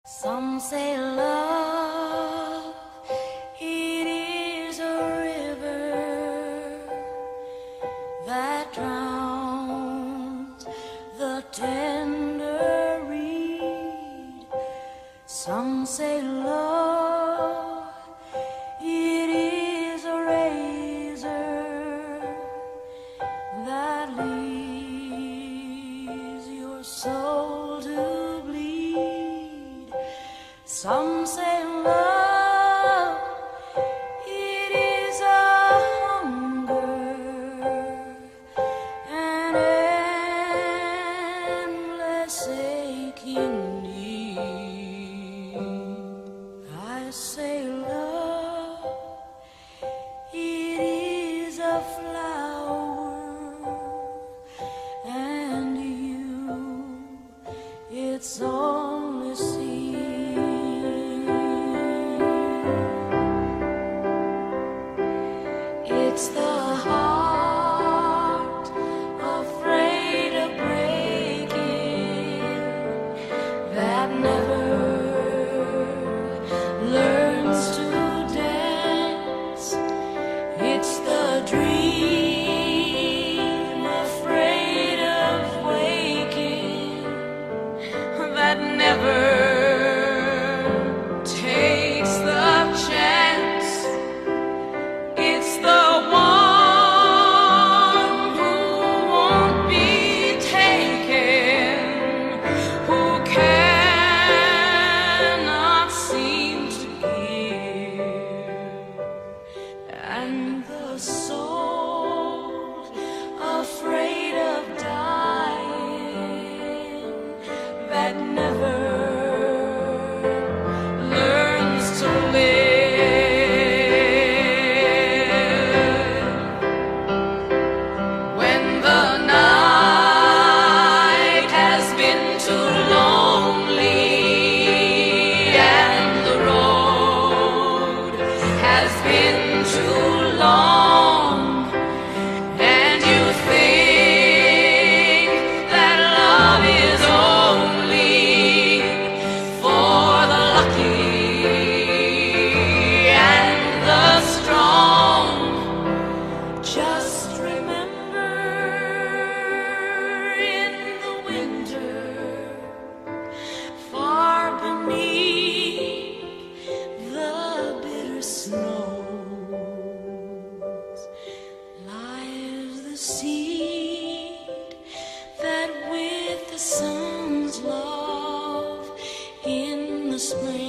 Some say love, it is a river that drowns the tender reed. Some say love, it is a razor that leaves your soul to bleed. Some say love, it is a hunger, an endless aching need. I say love, it is a flower, and you, it's only seed. It's the heart afraid of breaking that never learns to dance. It's the dream afraid of waking that never takes the chance. It's the one who won't be taken, who cannot seem to give, and the soul afraid of dying that never learns to live. When the night has been too lonely and the road has been too long, and you think that love is only for the lucky and the strong, just remember, in the winter, far beneath the bitter snows, lies the seed that with the sun's love in the spring